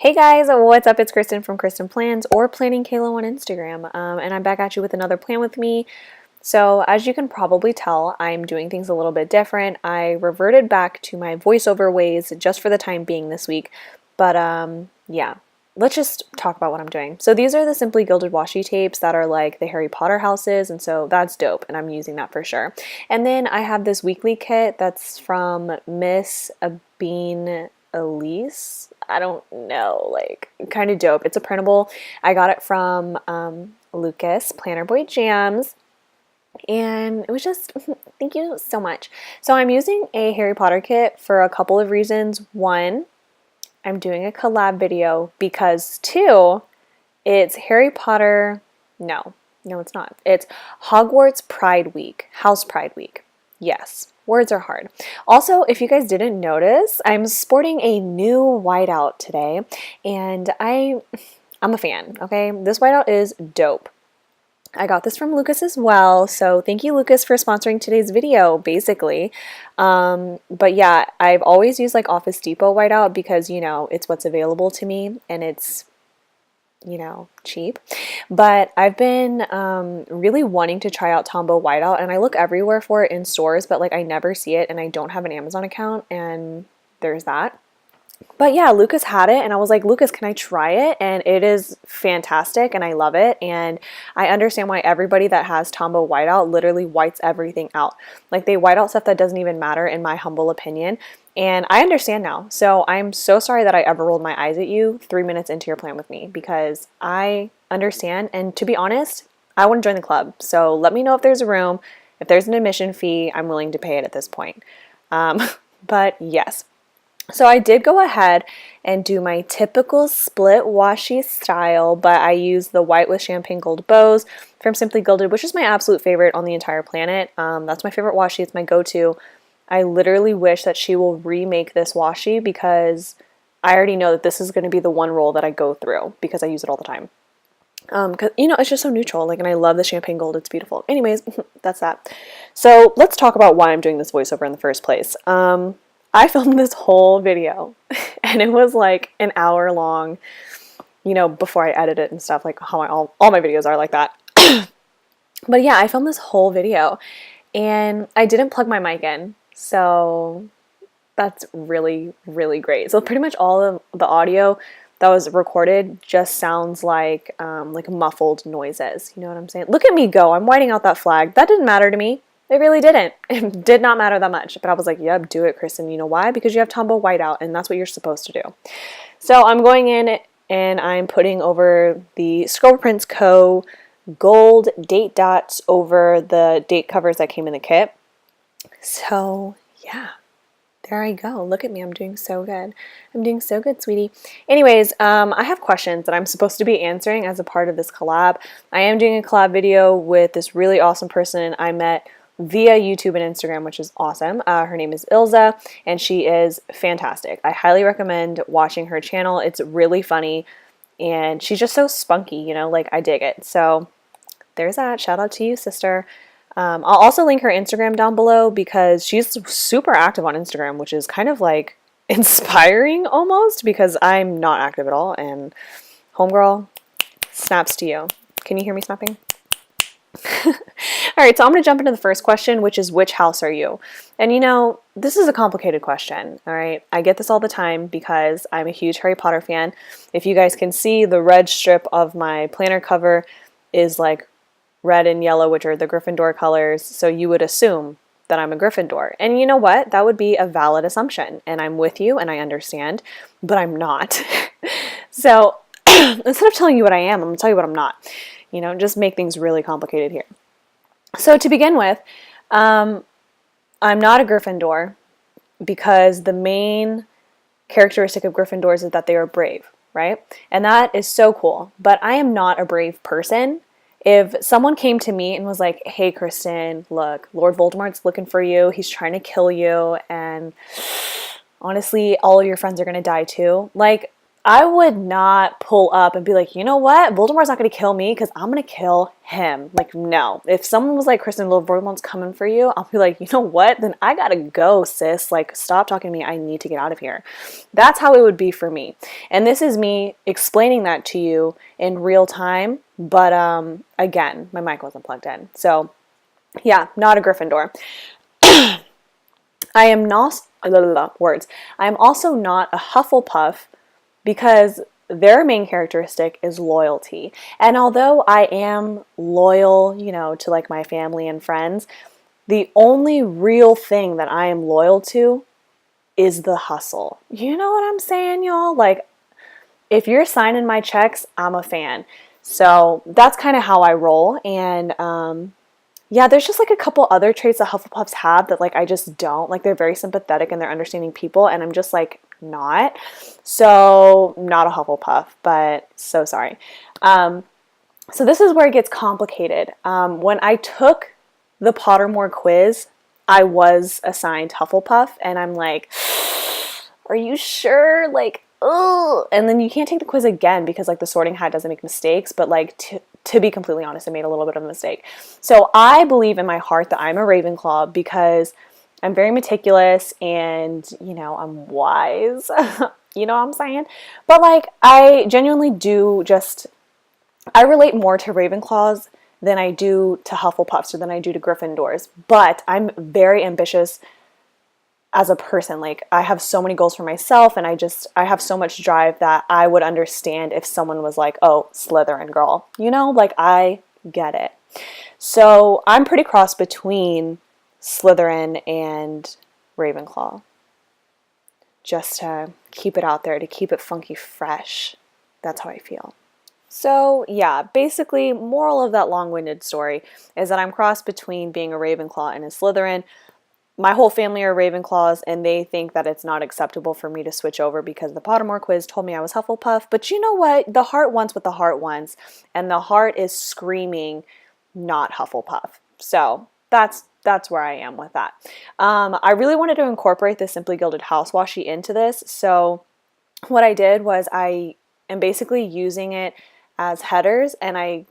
Hey guys, what's up? It's Kristen from Kristen Plans or Planning Kalo on Instagram, and I'm back at you with another plan with me. So as you can probably tell, I'm doing things a little bit different. I reverted back to my voiceover ways just for the time being this week, but yeah, let's just talk about what I'm doing. So these are the Simply Gilded washi tapes that are like the Harry Potter houses, and so that's dope, and I'm using that for sure. And then I have this weekly kit that's from Miss Bean Elise. I don't know, like kind of dope. It's a printable. I got it from Lucas, Planner Boy Jams, and it was just, thank you so much. So I'm using a Harry Potter kit for a couple of reasons. One, I'm doing a collab video because two, it's Harry Potter, no, it's not. It's Hogwarts Pride Week, House Pride Week. Yes, words are hard. Also, if you guys didn't notice, I'm sporting a new whiteout today, and I'm a fan, okay? This whiteout is dope. I got this from Lucas as well, so thank you, Lucas, for sponsoring today's video, basically. But yeah, I've always used like Office Depot whiteout because, you know, it's what's available to me, and it's, you know, cheap. But I've been really wanting to try out Tombow Whiteout, and I look everywhere for it in stores, but like I never see it, and I don't have an Amazon account, and there's that. But yeah, Lucas had it, and I was like, Lucas, can I try it? And it is fantastic, and I love it, and I understand why everybody that has Tombow Whiteout literally whites everything out. Like, they white out stuff that doesn't even matter, in my humble opinion, and I understand now. So I'm so sorry that I ever rolled my eyes at you 3 minutes into your plan with me, because I understand, and to be honest, I want to join the club. So let me know if there's a room. If there's an admission fee, I'm willing to pay it at this point. But yes. So I did go ahead and do my typical split washi style, but I used the white with champagne gold bows from Simply Gilded, which is my absolute favorite on the entire planet. That's my favorite washi. It's my go-to. I literally wish that she will remake this washi because I already know that this is going to be the one roll that I go through because I use it all the time. Cause, you know, it's just so neutral, like, and I love the champagne gold. It's beautiful. Anyways, that's that. So let's talk about why I'm doing this voiceover in the first place. I filmed this whole video and it was like an hour long, you know, before I edit it and stuff, like how all my videos are like that. But yeah, I filmed this whole video and I didn't plug my mic in. So that's really, really great. So pretty much all of the audio that was recorded just sounds like muffled noises. You know what I'm saying? Look at me go. I'm whiting out that flag. That didn't matter to me. It really didn't. It did not matter that much. But I was like, yep, do it, Kristen. You know why? Because you have Tombow Whiteout, and that's what you're supposed to do. So I'm going in and I'm putting over the Scroll Prints Co. gold date dots over the date covers that came in the kit. So yeah, there I go. Look at me. I'm doing so good. I'm doing so good, sweetie. Anyways, I have questions that I'm supposed to be answering as a part of this collab. I am doing a collab video with this really awesome person I met via YouTube and Instagram, which is awesome. Her name is Ilze, and she is fantastic. I highly recommend watching her channel. It's really funny, and she's just so spunky, you know, like I dig it. So there's that. Shout out to you, sister. I'll also link her Instagram down below because she's super active on Instagram, which is kind of like inspiring almost because I'm not active at all. And homegirl, snaps to you. Can you hear me snapping? All right, so I'm going to jump into the first question, which is, which house are you? And you know, this is a complicated question, all right? I get this all the time because I'm a huge Harry Potter fan. If you guys can see, the red strip of my planner cover is like red and yellow, which are the Gryffindor colors, so you would assume that I'm a Gryffindor. And you know what? That would be a valid assumption, and I'm with you, and I understand, but I'm not. So instead of telling you what I am, I'm going to tell you what I'm not. You know, just make things really complicated here. So to begin with, I'm not a Gryffindor because the main characteristic of Gryffindors is that they are brave, right? And that is so cool, but I am not a brave person. If someone came to me and was like, hey, Kristen, look, Lord Voldemort's looking for you. He's trying to kill you. And honestly, all of your friends are going to die too. Like, I would not pull up and be like, you know what? Voldemort's not going to kill me because I'm going to kill him. Like, no. If someone was like, Kristen, Voldemort's coming for you, I'll be like, you know what? Then I got to go, sis. Like, stop talking to me. I need to get out of here. That's how it would be for me. And this is me explaining that to you in real time. But again, my mic wasn't plugged in. So, yeah, not a Gryffindor. I am not, words. I am also not a Hufflepuff because their main characteristic is loyalty. And although I am loyal, you know, to like my family and friends, the only real thing that I am loyal to is the hustle. You know what I'm saying, y'all? Like, if you're signing my checks, I'm a fan. So that's kind of how I roll. And yeah, there's just like a couple other traits that Hufflepuffs have that like I just don't. Like they're very sympathetic and they're understanding people, and I'm just like not. So not a Hufflepuff, but so sorry. So this is where it gets complicated. When I took the Pottermore quiz, I was assigned Hufflepuff, and I'm like, are you sure? Like, oh, and then you can't take the quiz again because like the sorting hat doesn't make mistakes, but like to be completely honest, I made a little bit of a mistake. So I believe in my heart that I'm a Ravenclaw because I'm very meticulous and, you know, I'm wise. You know what I'm saying? But like I genuinely do just, I relate more to Ravenclaws than I do to Hufflepuffs or than I do to Gryffindors. But I'm very ambitious as a person. Like I have so many goals for myself, and I have so much drive that I would understand if someone was like, oh, Slytherin girl, you know, like I get it. So I'm pretty cross between Slytherin and Ravenclaw, just to keep it out there, to keep it funky fresh. That's how I feel. So yeah, basically moral of that long-winded story is that I'm crossed between being a Ravenclaw and a Slytherin. My whole family are Ravenclaws, and they think that it's not acceptable for me to switch over because the Pottermore quiz told me I was Hufflepuff. But you know what? The heart wants what the heart wants, and the heart is screaming not Hufflepuff. So that's where I am with that. I really wanted to incorporate the Simply Gilded House washi into this, so what I did was I am basically using it as headers, and I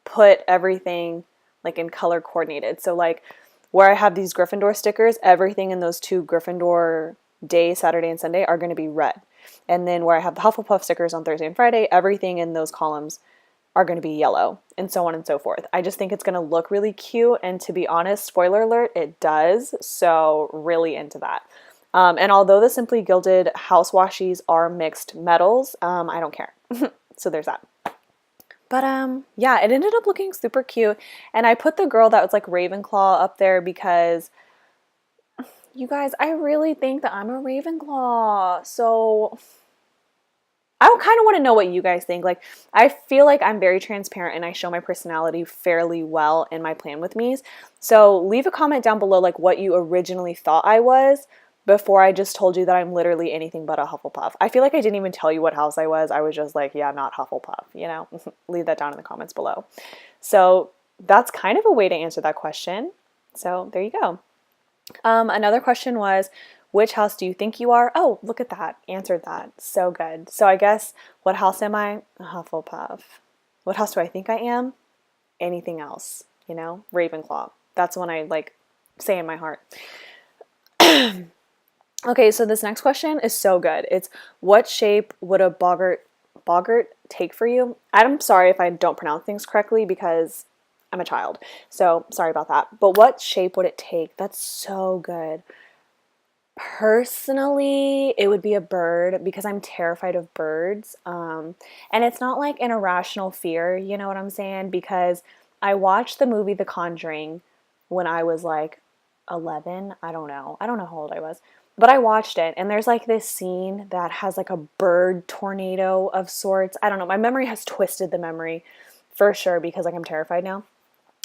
put everything like in color coordinated. So like where I have these Gryffindor stickers, everything in those two Gryffindor days, Saturday and Sunday, are going to be red. And then where I have the Hufflepuff stickers on Thursday and Friday, everything in those columns are going to be yellow, and so on and so forth. I just think it's going to look really cute, and to be honest, spoiler alert, it does, so really into that. And although the Simply Gilded House washies are mixed metals, I don't care. So there's that. But yeah, it ended up looking super cute, and I put the girl that was like Ravenclaw up there because, you guys, I really think that I'm a Ravenclaw, so I kind of want to know what you guys think. Like, I feel like I'm very transparent and I show my personality fairly well in my plan with me's. So leave a comment down below like what you originally thought I was before I just told you that I'm literally anything but a Hufflepuff. I feel like I didn't even tell you what house I was. I was just like, yeah, not Hufflepuff, you know? Leave that down in the comments below. So that's kind of a way to answer that question. So there you go. Another question was, which house do you think you are? Oh, look at that. Answered that. So good. So I guess, what house am I? A Hufflepuff. What house do I think I am? Anything else, you know? Ravenclaw. That's one I like say in my heart. Okay, so this next question is so good. It's, what shape would a Boggart take for you? I'm sorry if I don't pronounce things correctly because I'm a child. So sorry about that. But what shape would it take? That's so good. Personally, it would be a bird because I'm terrified of birds. And it's not like an irrational fear, you know what I'm saying? Because I watched the movie The Conjuring when I was like 11. I don't know how old I was. But I watched it, and there's like this scene that has like a bird tornado of sorts. I don't know. My memory has twisted the memory for sure because like I'm terrified now.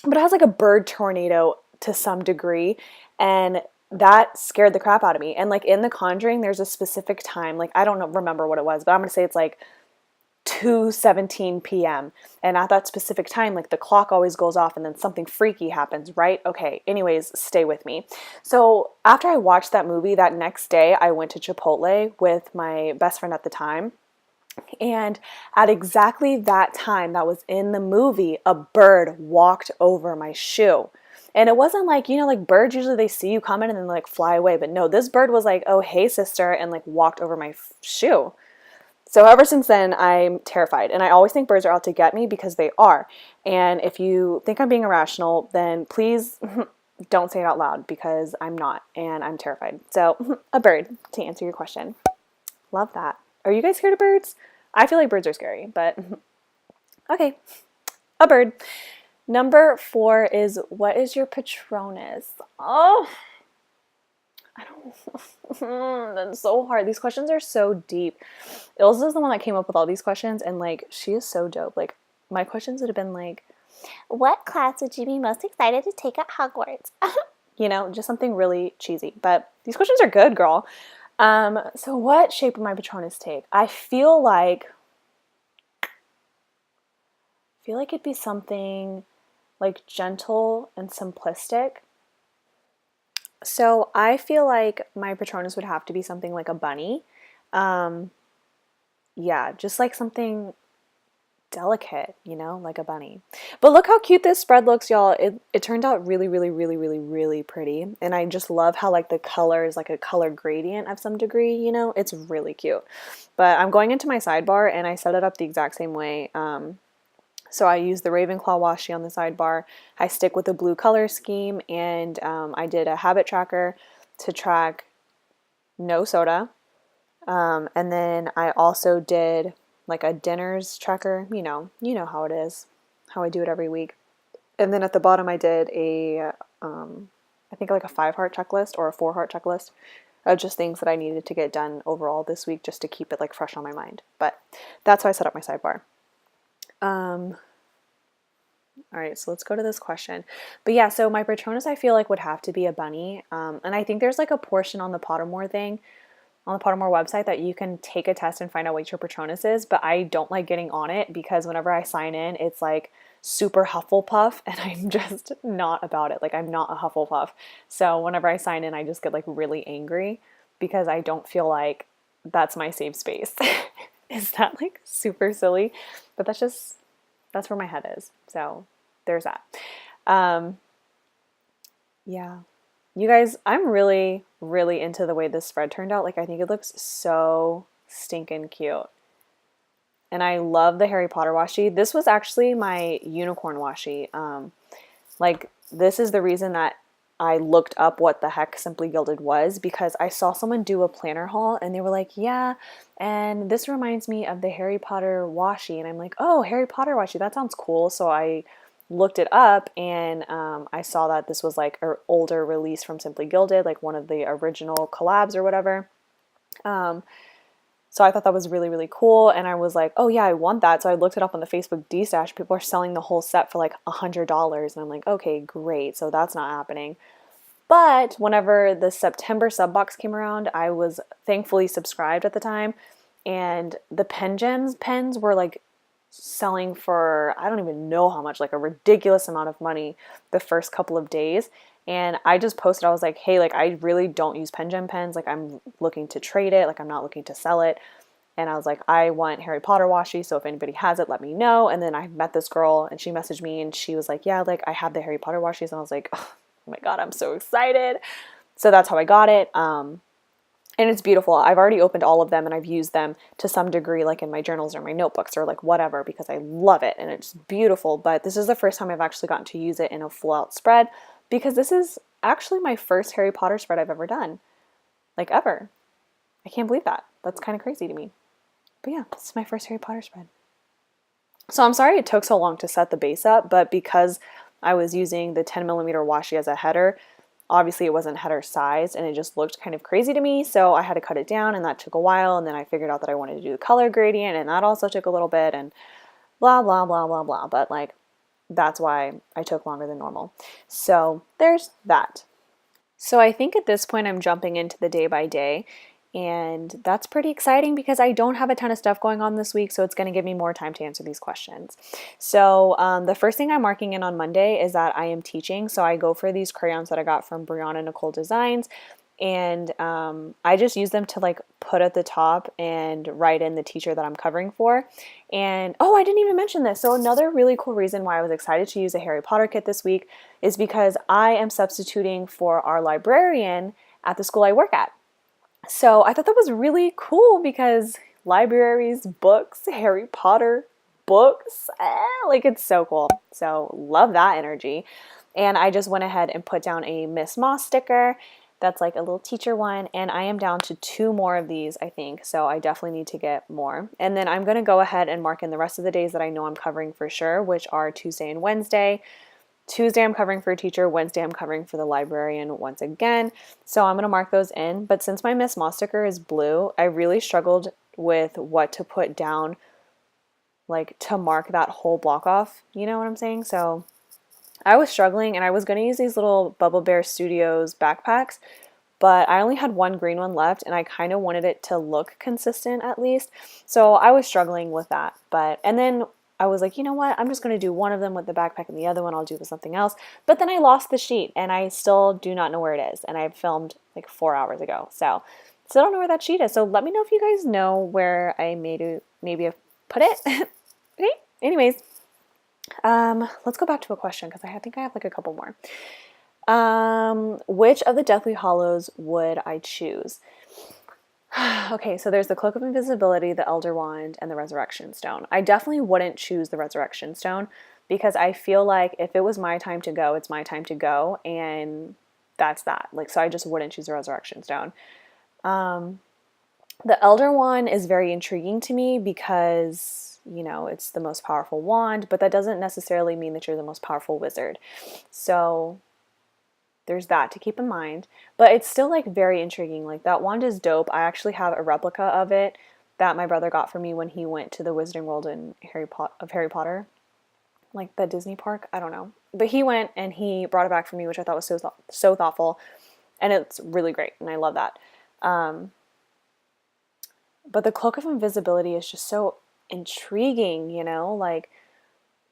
But it has like a bird tornado to some degree, and that scared the crap out of me. And like in The Conjuring, there's a specific time, like I don't remember what it was, but I'm gonna say it's like 2:17 p.m. And at that specific time, like the clock always goes off and then something freaky happens, right? Okay, anyways, stay with me. So after I watched that movie, that next day I went to Chipotle with my best friend at the time. And at exactly that time that was in the movie, a bird walked over my shoe. And it wasn't like, you know, like birds usually they see you coming and then like fly away. But no, this bird was like, oh, hey, sister, and like walked over my shoe. So ever since then, I'm terrified. And I always think birds are out to get me because they are. And if you think I'm being irrational, then please don't say it out loud because I'm not and I'm terrified. So a bird to answer your question. Love that. Are you guys scared of birds? I feel like birds are scary, but okay. A bird. Number 4 is, what is your Patronus? Oh, I don't. That's so hard. These questions are so deep. Ilze is the one that came up with all these questions, and like, she is so dope. Like, my questions would have been like, what class would you be most excited to take at Hogwarts? You know, just something really cheesy. But these questions are good, girl. So what shape would my Patronus take? I feel like it'd be something like gentle and simplistic. So I feel like my Patronus would have to be something like a bunny. Yeah, just like something delicate, you know, like a bunny. But look how cute this spread looks, y'all. It turned out really, really, really, really, really pretty. And I just love how like the color is like a color gradient of some degree, you know? It's really cute. But I'm going into my sidebar and I set it up the exact same way. So I use the Ravenclaw washi on the sidebar. I stick with the blue color scheme, and I did a habit tracker to track no soda. And then I also did like a dinners tracker. You know how it is, how I do it every week. And then at the bottom I did a, I think like a 5-heart checklist or a 4-heart checklist of just things that I needed to get done overall this week just to keep it like fresh on my mind. But that's how I set up my sidebar. All right, so let's go to this question. But yeah, so my Patronus I feel like would have to be a bunny. And I think there's like a portion on the Pottermore thing, on the Pottermore website, that you can take a test and find out what your Patronus is, but I don't like getting on it because whenever I sign in, it's like super Hufflepuff, and I'm just not about it. Like, I'm not a Hufflepuff. So whenever I sign in, I just get like really angry because I don't feel like that's my safe space. Is that like super silly? But that's where my head is. So there's that. Yeah. You guys, I'm really, really into the way this spread turned out. Like, I think it looks so stinking cute. And I love the Harry Potter washi. This was actually my unicorn washi. Like, this is the reason that I looked up what the heck Simply Gilded was, because I saw someone do a planner haul and they were like, yeah, and this reminds me of the Harry Potter washi. And I'm like, oh, Harry Potter washi, that sounds cool. So I looked it up, and I saw that this was like an older release from Simply Gilded, like one of the original collabs or whatever. So I thought that was really, really cool. And I was like, oh yeah, I want that. So I looked it up on the Facebook D-Stash. People are selling the whole set for like $100. And I'm like, okay, great. So that's not happening. But whenever the September sub box came around, I was thankfully subscribed at the time. And the Pen Gems pens were like selling for, I don't even know how much, like a ridiculous amount of money the first couple of days. And I just posted, I was like, hey, like, I really don't use Pen Gem pens. Like, I'm looking to trade it. Like, I'm not looking to sell it. And I was like, I want Harry Potter washi. So if anybody has it, let me know. And then I met this girl and she messaged me and she was like, yeah, like, I have the Harry Potter washis. And I was like, oh my God, I'm so excited. So that's how I got it. And it's beautiful. I've already opened all of them and I've used them to some degree, like in my journals or my notebooks or like whatever, because I love it and it's beautiful. But this is the first time I've actually gotten to use it in a full out spread, because this is actually my first Harry Potter spread I've ever done. Like, ever. I can't believe that. That's kind of crazy to me. But yeah, this is my first Harry Potter spread. So I'm sorry it took so long to set the base up, but because I was using the 10mm washi as a header, obviously it wasn't header size and it just looked kind of crazy to me, so I had to cut it down, and that took a while, and then I figured out that I wanted to do the color gradient, and that also took a little bit, and blah, blah, blah, blah, blah. But like, that's why I took longer than normal. So there's that. So I think at this point I'm jumping into the day by day, and that's pretty exciting because I don't have a ton of stuff going on this week, so it's going to give me more time to answer these questions. So the first thing I'm marking in on Monday is that I am teaching. So I go for these crayons that I got from Brianna Nicole Designs, and I just use them to like put at the top and write in the teacher that I'm covering for. And oh, I didn't even mention this. So another really cool reason why I was excited to use a Harry Potter kit this week is because I am substituting for our librarian at the school I work at. So I thought that was really cool because libraries, books, Harry Potter books, like it's so cool. So love that energy. And I just went ahead and put down a Miss Moss sticker. That's like a little teacher one. And I am down to 2 more of these, I think. So I definitely need to get more. And then I'm going to go ahead and mark in the rest of the days that I know I'm covering for sure, which are Tuesday and Wednesday. Tuesday I'm covering for a teacher, Wednesday I'm covering for the librarian once again. So I'm going to mark those in. But since my Miss Moss sticker is blue, I really struggled with what to put down, like to mark that whole block off. You know what I'm saying? So I was struggling, and I was going to use these little Bubble Bear Studios backpacks, but I only had one green one left, and I kind of wanted it to look consistent at least. So I was struggling with that. And then I was like, you know what? I'm just going to do one of them with the backpack and the other one I'll do with something else. But then I lost the sheet, and I still do not know where it is. And I filmed like 4 hours ago. So still don't know where that sheet is. So let me know if you guys know where I maybe have put it. Okay. Anyways, let's go back to a question because I think I have like a couple more. Which of the Deathly Hallows would I choose? Okay, so there's the Cloak of Invisibility, the Elder Wand, and the Resurrection Stone. I definitely wouldn't choose the Resurrection Stone because I feel like if it was my time to go, it's my time to go, and that's that. Like, so I just wouldn't choose the Resurrection Stone. The Elder Wand is very intriguing to me because, you know, it's the most powerful wand, but that doesn't necessarily mean that you're the most powerful wizard. So there's that to keep in mind, but it's still like very intriguing. Like that wand is dope. I actually have a replica of it that my brother got for me when he went to the Wizarding World in Harry Potter, like the Disney park. I don't know, but he went and he brought it back for me, which I thought was so thoughtful, and it's really great, and I love that. But the Cloak of Invisibility is just so intriguing, you know, like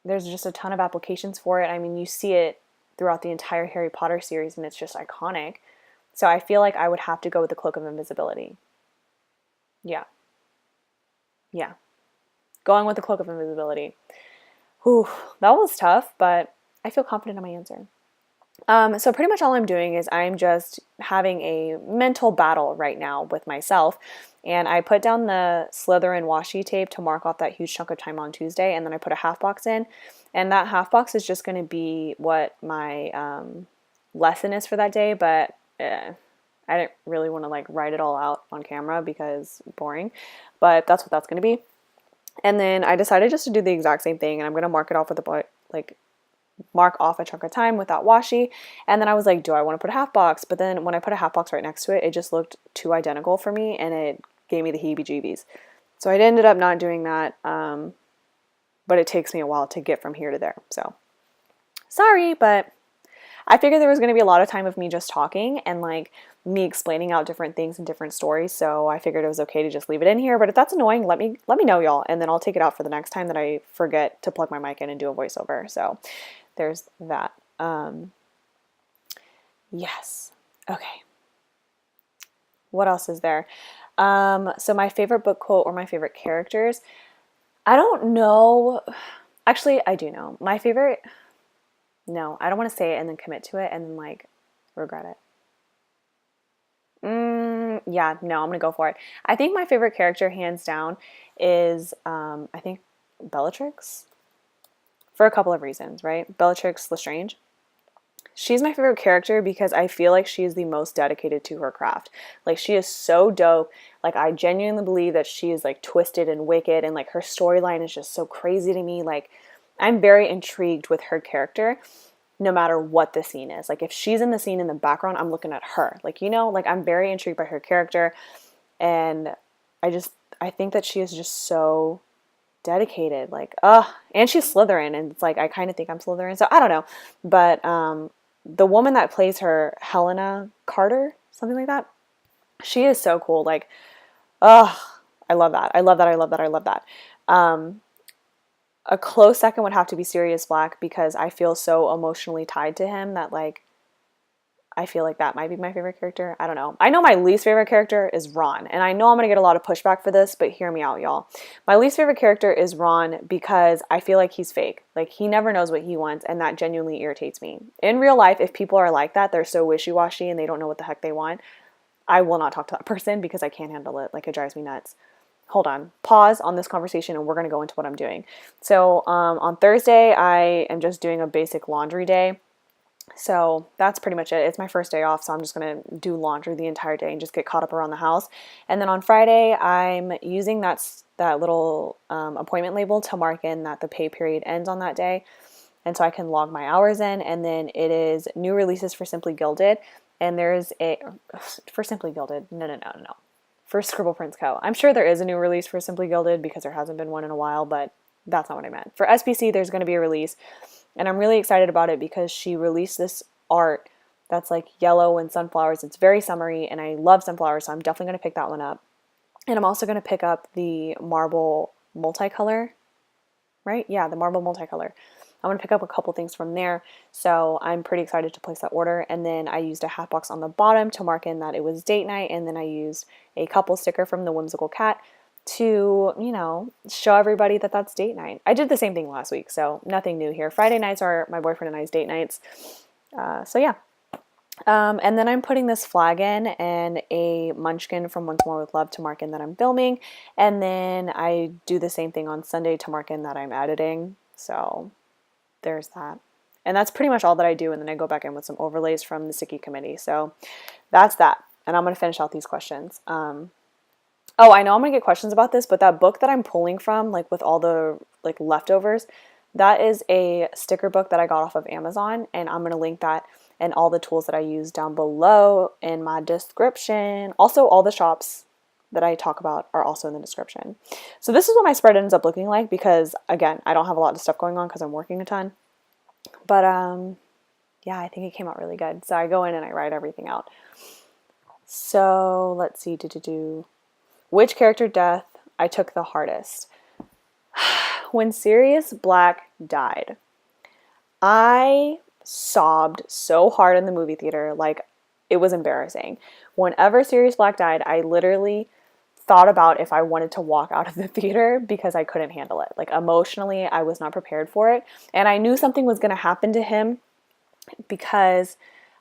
there's just a ton of applications for it. I mean, you see it throughout the entire Harry Potter series, and it's just iconic. So I feel like I would have to go with the Cloak of Invisibility. Yeah. Going with the Cloak of Invisibility. Whew, that was tough, but I feel confident in my answer. So pretty much all I'm doing is I'm just having a mental battle right now with myself. And I put down the Slytherin washi tape to mark off that huge chunk of time on Tuesday, and then I put a half box in. And that half box is just going to be what my lesson is for that day, but I didn't really want to like write it all out on camera because boring, but that's what that's going to be. And then I decided just to do the exact same thing, and I'm going to mark it off with mark off a chunk of time with that washi. And then I was like, do I want to put a half box? But then when I put a half box right next to it, it just looked too identical for me, and it gave me the heebie-jeebies. So I ended up not doing that, but it takes me a while to get from here to there. So sorry, but I figured there was going to be a lot of time of me just talking and like me explaining out different things and different stories. So I figured it was okay to just leave it in here. But if that's annoying, let me know, y'all, and then I'll take it out for the next time that I forget to plug my mic in and do a voiceover. So there's that. Yes. Okay. What else is there? So my favorite book quote or my favorite characters, I don't know. Actually, I do know. My favorite, no, I don't want to say it and then commit to it and then like regret it. Yeah, no, I'm going to go for it. I think my favorite character hands down is, I think Bellatrix, for a couple of reasons, right? Bellatrix Lestrange. She's my favorite character because I feel like she is the most dedicated to her craft. Like, she is so dope. Like, I genuinely believe that she is, like, twisted and wicked, and, like, her storyline is just so crazy to me. Like, I'm very intrigued with her character no matter what the scene is. Like, if she's in the scene in the background, I'm looking at her. Like, you know, like, I'm very intrigued by her character, and I think that she is just so dedicated. Like, and she's Slytherin, and it's like, I kind of think I'm Slytherin, so I don't know. But, the woman that plays her, Helena Carter, something like that, she is so cool. Like, I love that. I love that. I love that. I love that. A close second would have to be Sirius Black because I feel so emotionally tied to him that, like, I feel like that might be my favorite character. I don't know. I know my least favorite character is Ron, and I know I'm going to get a lot of pushback for this, but hear me out, y'all. My least favorite character is Ron because I feel like he's fake. Like, he never knows what he wants, and that genuinely irritates me. In real life, if people are like that, they're so wishy-washy and they don't know what the heck they want, I will not talk to that person because I can't handle it. Like, it drives me nuts. Hold on. Pause on this conversation, and we're going to go into what I'm doing. So, on Thursday, I am just doing a basic laundry day. So that's pretty much it. It's my first day off, so I'm just going to do laundry the entire day and just get caught up around the house. And then on Friday, I'm using that little appointment label to mark in that the pay period ends on that day. And so I can log my hours in. And then it is new releases for Simply Gilded. And there's for Simply Gilded. No. For Scribble Prints Co. I'm sure there is a new release for Simply Gilded because there hasn't been one in a while, but that's not what I meant. For SPC, there's going to be a release. And I'm really excited about it because she released this art that's like yellow and sunflowers. It's very summery, and I love sunflowers, so I'm definitely going to pick that one up. And I'm also going to pick up the marble multicolor, right? Yeah, the marble multicolor. I'm going to pick up a couple things from there, so I'm pretty excited to place that order. And then I used a half box on the bottom to mark in that it was date night, and then I used a couple sticker from the Whimsical Cat to, show everybody that that's date night. I did the same thing last week, so nothing new here. Friday nights are my boyfriend and I's date nights. So yeah. And then I'm putting this flag in and a munchkin from Once More with Love to mark in that I'm filming. And then I do the same thing on Sunday to mark in that I'm editing. So there's that. And that's pretty much all that I do. And then I go back in with some overlays from the Sticky Committee. So that's that. And I'm going to finish out these questions. Oh, I know I'm going to get questions about this, but that book that I'm pulling from, like with all the like leftovers, that is a sticker book that I got off of Amazon, and I'm going to link that and all the tools that I use down below in my description. Also, all the shops that I talk about are also in the description. So this is what my spread ends up looking like because, again, I don't have a lot of stuff going on because I'm working a ton. But, yeah, I think it came out really good. So I go in and I write everything out. So let's see. Which character death I took the hardest? When Sirius Black died, I sobbed so hard in the movie theater, like it was embarrassing. Whenever Sirius Black died, I literally thought about if I wanted to walk out of the theater because I couldn't handle it. Like emotionally, I was not prepared for it. And I knew something was going to happen to him because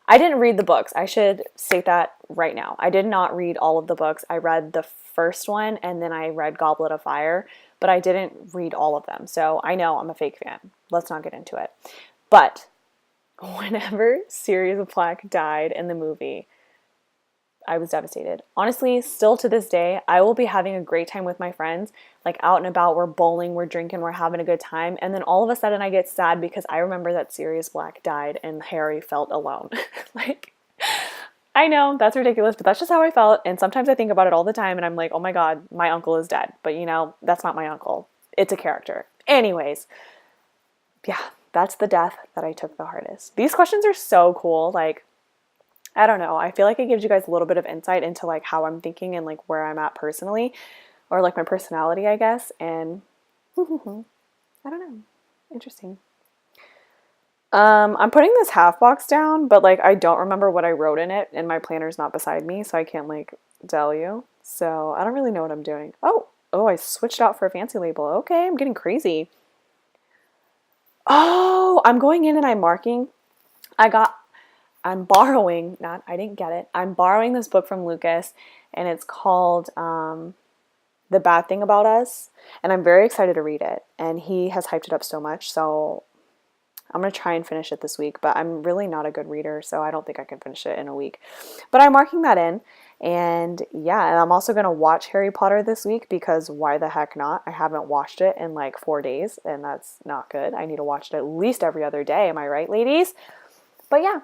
I didn't read the books. I should state that right now. I did not read all of the books. I read the first one and then I read Goblet of Fire, but I didn't read all of them. So I know I'm a fake fan. Let's not get into it. But whenever Sirius Black died in the movie, I was devastated. Honestly, still to this day, I will be having a great time with my friends, like out and about, we're bowling, we're drinking, we're having a good time, and then all of a sudden I get sad because I remember that Sirius Black died and Harry felt alone. Like, I know, that's ridiculous, but that's just how I felt, and sometimes I think about it all the time, and I'm like, oh my god, my uncle is dead, but that's not my uncle. It's a character. Anyways, yeah, that's the death that I took the hardest. These questions are so cool, like, I don't know. I feel like it gives you guys a little bit of insight into like how I'm thinking and like where I'm at personally, or like my personality, I guess. And I don't know. Interesting. I'm putting this half box down, but like I don't remember what I wrote in it, and my planner's not beside me, so I can't like tell you. So I don't really know what I'm doing. Oh, I switched out for a fancy label. Okay, I'm getting crazy. Oh, I'm going in and I'm marking. I'm borrowing this book from Lucas, and it's called The Bad Thing About Us, and I'm very excited to read it, and he has hyped it up so much, so I'm going to try and finish it this week, but I'm really not a good reader, so I don't think I can finish it in a week. But I'm marking that in, and yeah, and I'm also going to watch Harry Potter this week, because why the heck not? I haven't watched it in like 4 days, and that's not good. I need to watch it at least every other day, am I right, ladies? But yeah.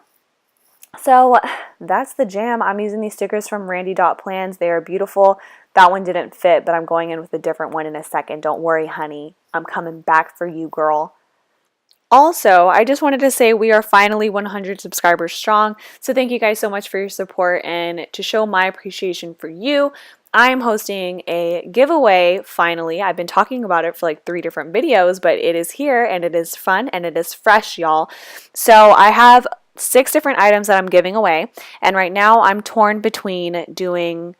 So that's the jam. I'm using these stickers from Randy Dot Plans. They are beautiful. That one didn't fit, but I'm going in with a different one in a second. Don't worry, honey. I'm coming back for you, girl. Also, I just wanted to say we are finally 100 subscribers strong. So thank you guys so much for your support. And to show my appreciation for you, I am hosting a giveaway finally. I've been talking about it for like 3 different videos, but it is here and it is fun and it is fresh, y'all. So I have 6 different items that I'm giving away. And right now I'm torn between doing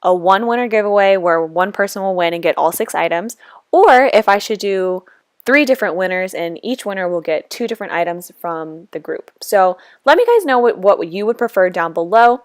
a 1 winner giveaway where one person will win and get all 6 items, or if I should do 3 different winners and each winner will get 2 different items from the group. So let me guys know what you would prefer down below.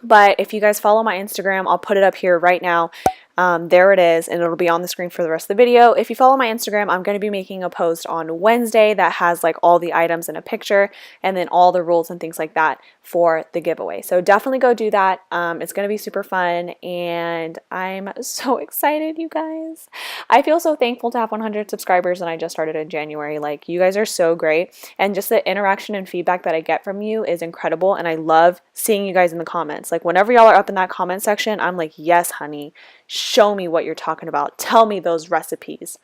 But if you guys follow my Instagram, I'll put it up here right now. There it is, and it'll be on the screen for the rest of the video. If you follow my Instagram, I'm going to be making a post on Wednesday that has like all the items in a picture and then all the rules and things like that for the giveaway. So definitely go do that. It's going to be super fun, and I'm so excited, you guys. I feel so thankful to have 100 subscribers, and I just started in January. Like, you guys are so great, and just the interaction and feedback that I get from you is incredible, and I love seeing you guys in the comments. Like, whenever y'all are up in that comment section, I'm like, yes, honey, show me what you're talking about. Tell me those recipes.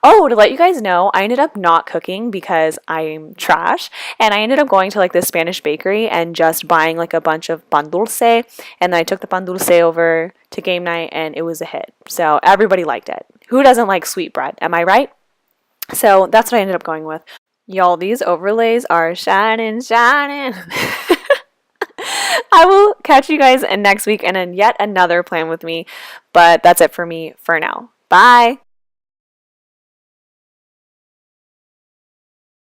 Oh, to let you guys know, I ended up not cooking because I'm trash, and I ended up going to like this Spanish bakery and just buying like a bunch of pan dulce, and then I took the pan dulce over to game night, and it was a hit. So everybody liked it. Who doesn't like sweet bread? Am I right? So that's what I ended up going with. Y'all, these overlays are shining, shining. I will catch you guys next week and in yet another plan with me, but that's it for me for now. Bye!